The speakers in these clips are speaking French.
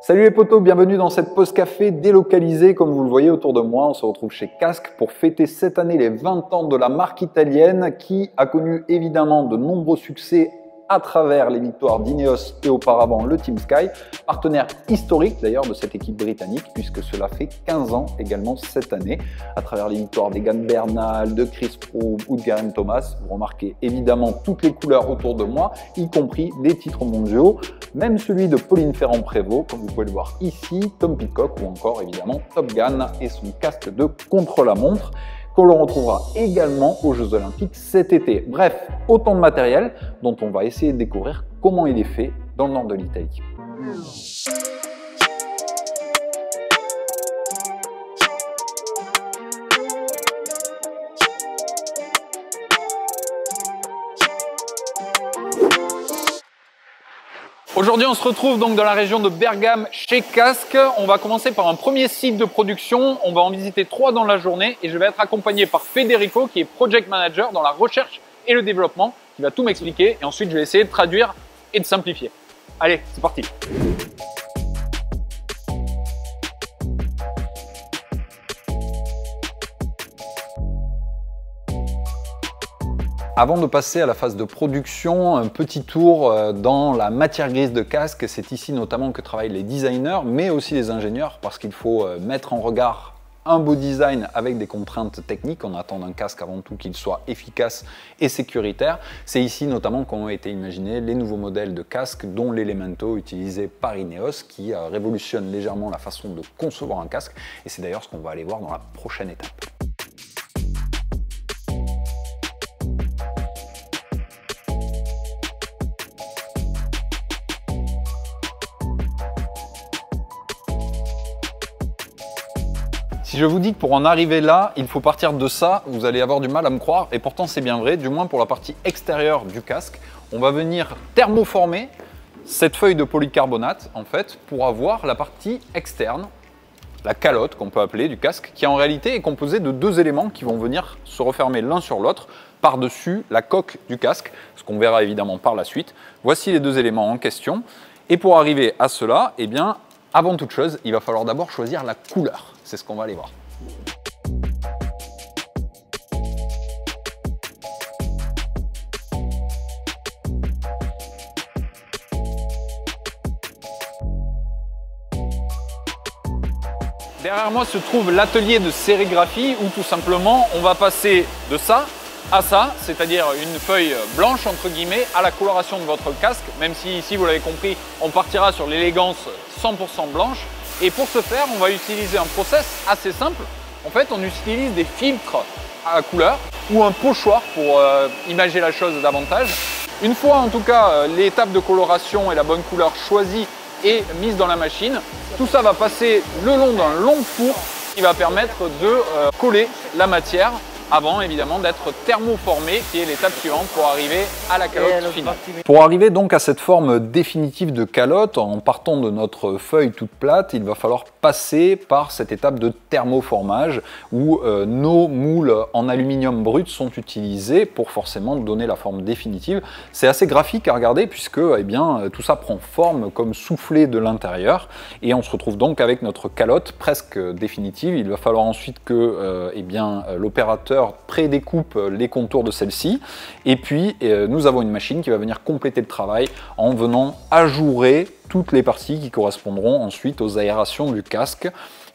Salut les potos, bienvenue dans cette pause café délocalisée. Comme vous le voyez autour de moi, on se retrouve chez Casques pour fêter cette année les 20 ans de la marque italienne qui a connu évidemment de nombreux succès à travers les victoires d'Ineos et auparavant le Team Sky, partenaire historique d'ailleurs de cette équipe britannique puisque cela fait 15 ans également cette année, à travers les victoires d'Egan Bernal, de Chris Froome ou de Geraint Thomas. Vous remarquez évidemment toutes les couleurs autour de moi, y compris des titres mondiaux, même celui de Pauline Ferrand-Prévot, comme vous pouvez le voir ici, Tom Pidcock ou encore évidemment Top Gun et son casque de contre-la-montre, que l'on retrouvera également aux Jeux Olympiques cet été. Bref, autant de matériel dont on va essayer de découvrir comment il est fait dans le nord de l'Italie. Aujourd'hui, on se retrouve donc dans la région de Bergame chez Casques. On va commencer par un premier site de production. On va en visiter 3 dans la journée et je vais être accompagné par Federico qui est Project Manager dans la recherche et le développement qui va tout m'expliquer et ensuite je vais essayer de traduire et de simplifier. Allez, c'est parti! Avant de passer à la phase de production, un petit tour dans la matière grise de Casques. C'est ici notamment que travaillent les designers, mais aussi les ingénieurs, parce qu'il faut mettre en regard un beau design avec des contraintes techniques. On attend d'un casque avant tout qu'il soit efficace et sécuritaire. C'est ici notamment qu'ont été imaginés les nouveaux modèles de casques, dont l'Elemento utilisé par Ineos, qui révolutionne légèrement la façon de concevoir un casque. Et c'est d'ailleurs ce qu'on va aller voir dans la prochaine étape. Si je vous dis que pour en arriver là, il faut partir de ça, vous allez avoir du mal à me croire, et pourtant c'est bien vrai, du moins pour la partie extérieure du casque. On va venir thermoformer cette feuille de polycarbonate, en fait, pour avoir la partie externe, la calotte qu'on peut appeler du casque, qui en réalité est composée de 2 éléments qui vont venir se refermer l'un sur l'autre par-dessus la coque du casque, ce qu'on verra évidemment par la suite. Voici les 2 éléments en question, et pour arriver à cela, eh bien, avant toute chose, il va falloir d'abord choisir la couleur. C'est ce qu'on va aller voir. Derrière moi se trouve l'atelier de sérigraphie où tout simplement on va passer de ça à ça, c'est-à-dire une feuille blanche entre guillemets à la coloration de votre casque, même si ici vous l'avez compris, on partira sur l'élégance 100% blanche. Et pour ce faire, on va utiliser un process assez simple. En fait, on utilise des filtres à couleur ou un pochoir pour imager la chose davantage. Une fois en tout cas l'étape de coloration et la bonne couleur choisie et mise dans la machine, tout ça va passer le long d'un long four qui va permettre de coller la matière avant évidemment d'être thermoformé, qui est l'étape suivante pour arriver à la calotte finale. Pour arriver donc à cette forme définitive de calotte, en partant de notre feuille toute plate, il va falloir passer par cette étape de thermoformage où nos moules en aluminium brut sont utilisés pour forcément donner la forme définitive. C'est assez graphique à regarder puisque eh bien, tout ça prend forme comme soufflé de l'intérieur et on se retrouve donc avec notre calotte presque définitive. Il va falloir ensuite que eh bien, l'opérateur prédécoupe les contours de celle-ci et puis nous avons une machine qui va venir compléter le travail en venant ajourer toutes les parties qui correspondront ensuite aux aérations du casque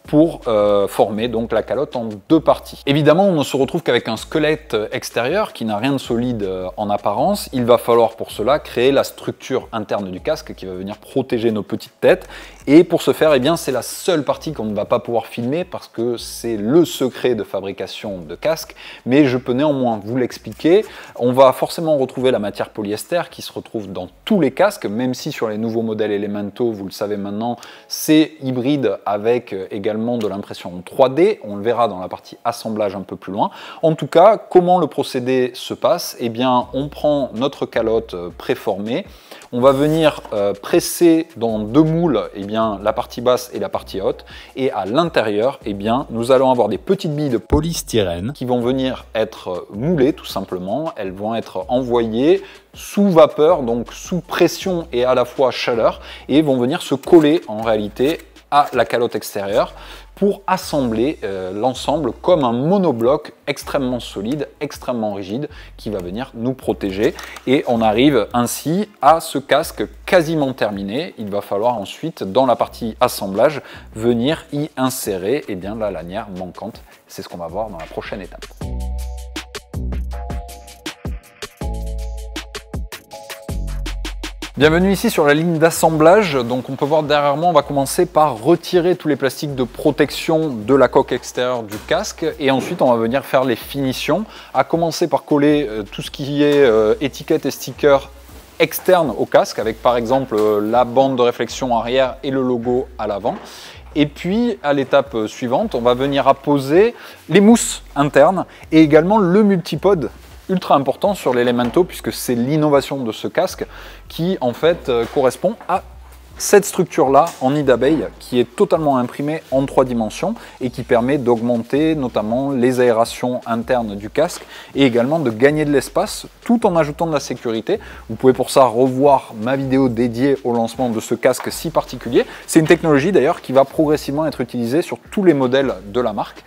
pour former donc la calotte en 2 parties. Évidemment, on ne se retrouve qu'avec un squelette extérieur qui n'a rien de solide en apparence. Il va falloir pour cela créer la structure interne du casque qui va venir protéger nos petites têtes. Et pour ce faire, eh bien, c'est la seule partie qu'on ne va pas pouvoir filmer parce que c'est le secret de fabrication de casque. Mais je peux néanmoins vous l'expliquer. On va forcément retrouver la matière polyester qui se retrouve dans tous les casques, même si sur les nouveaux modèles Elemento, vous le savez maintenant, c'est hybride avec également de l'impression en 3D, on le verra dans la partie assemblage un peu plus loin. En tout cas, comment le procédé se passe? Eh bien, on prend notre calotte préformée, on va venir presser dans 2 moules eh bien, la partie basse et la partie haute, et à l'intérieur, eh bien, nous allons avoir des petites billes de polystyrène qui vont venir être moulées tout simplement, elles vont être envoyées sous vapeur, donc sous pression et à la fois chaleur, et vont venir se coller en réalité à la calotte extérieure pour assembler l'ensemble comme un monobloc extrêmement solide, extrêmement rigide, qui va venir nous protéger. Et on arrive ainsi à ce casque quasiment terminé. Il va falloir ensuite, dans la partie assemblage, venir y insérer la lanière manquante. C'est ce qu'on va voir dans la prochaine étape. Bienvenue ici sur la ligne d'assemblage. Donc on peut voir derrière moi, on va commencer par retirer tous les plastiques de protection de la coque extérieure du casque et ensuite on va venir faire les finitions, à commencer par coller tout ce qui est étiquette et sticker externe au casque avec par exemple la bande de réflexion arrière et le logo à l'avant. Et puis à l'étape suivante, on va venir apposer les mousses internes et également le multipode ultra important sur l'Elemento puisque c'est l'innovation de ce casque qui en fait correspond à cette structure-là en nid d'abeille qui est totalement imprimée en 3 dimensions et qui permet d'augmenter notamment les aérations internes du casque et également de gagner de l'espace tout en ajoutant de la sécurité. Vous pouvez pour ça revoir ma vidéo dédiée au lancement de ce casque si particulier. C'est une technologie d'ailleurs qui va progressivement être utilisée sur tous les modèles de la marque.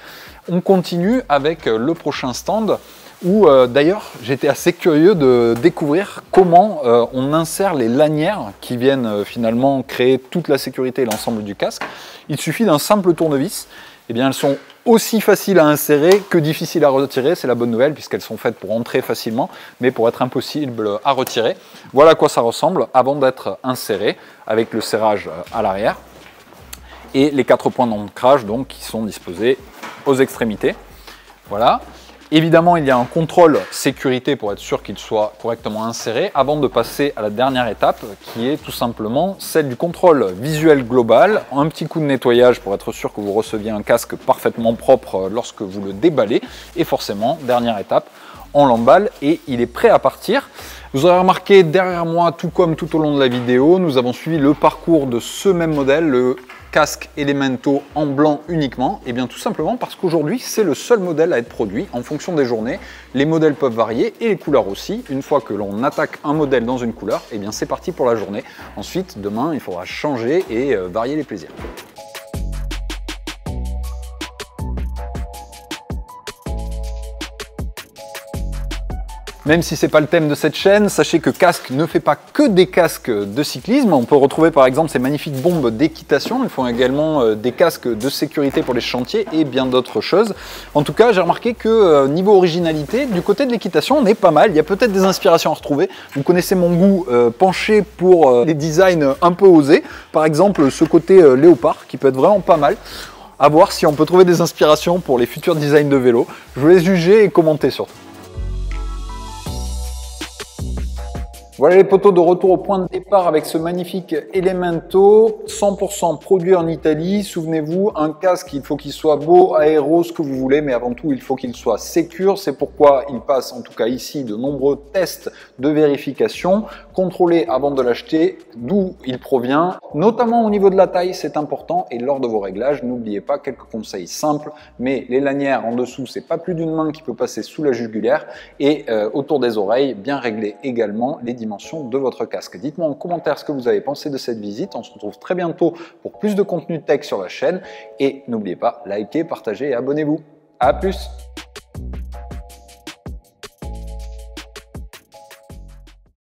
On continue avec le prochain stand où d'ailleurs j'étais assez curieux de découvrir comment on insère les lanières qui viennent finalement créer toute la sécurité et l'ensemble du casque. Il suffit d'un simple tournevis. Eh bien, elles sont aussi faciles à insérer que difficiles à retirer, c'est la bonne nouvelle puisqu'elles sont faites pour entrer facilement mais pour être impossible à retirer. Voilà à quoi ça ressemble avant d'être inséré avec le serrage à l'arrière et les 4 points d'ancrage donc qui sont disposés aux extrémités. Voilà. Évidemment, il y a un contrôle sécurité pour être sûr qu'il soit correctement inséré avant de passer à la dernière étape qui est tout simplement celle du contrôle visuel global. Un petit coup de nettoyage pour être sûr que vous receviez un casque parfaitement propre lorsque vous le déballez. Et forcément, dernière étape, on l'emballe et il est prêt à partir. Vous aurez remarqué derrière moi, tout comme tout au long de la vidéo, nous avons suivi le parcours de ce même modèle, le casque Elemento en blanc uniquement. Et bien tout simplement parce qu'aujourd'hui c'est le seul modèle à être produit en fonction des journées. Les modèles peuvent varier et les couleurs aussi. Une fois que l'on attaque un modèle dans une couleur, et bien c'est parti pour la journée. Ensuite demain il faudra changer et varier les plaisirs. Même si ce n'est pas le thème de cette chaîne, sachez que Casque ne fait pas que des casques de cyclisme. On peut retrouver par exemple ces magnifiques bombes d'équitation. Ils font également des casques de sécurité pour les chantiers et bien d'autres choses. En tout cas, j'ai remarqué que niveau originalité, du côté de l'équitation, on est pas mal. Il y a peut-être des inspirations à retrouver. Vous connaissez mon goût penché pour les designs un peu osés. Par exemple, ce côté léopard qui peut être vraiment pas mal. À voir si on peut trouver des inspirations pour les futurs designs de vélo. Je vous laisse juger et commenter surtout. Voilà les potos, de retour au point de départ avec ce magnifique Elemento, 100% produit en Italie. Souvenez-vous, un casque, il faut qu'il soit beau, aéro, ce que vous voulez, mais avant tout, il faut qu'il soit sécure. C'est pourquoi il passe, en tout cas ici, de nombreux tests de vérification, contrôlés avant de l'acheter, d'où il provient, notamment au niveau de la taille, c'est important. Et lors de vos réglages, n'oubliez pas quelques conseils simples, mais les lanières en dessous, c'est pas plus d'une main qui peut passer sous la jugulaire, et autour des oreilles, bien régler également les dimensions de votre casque. Dites-moi en commentaire ce que vous avez pensé de cette visite. On se retrouve très bientôt pour plus de contenu tech sur la chaîne et n'oubliez pas, likez, partagez et abonnez-vous. À plus!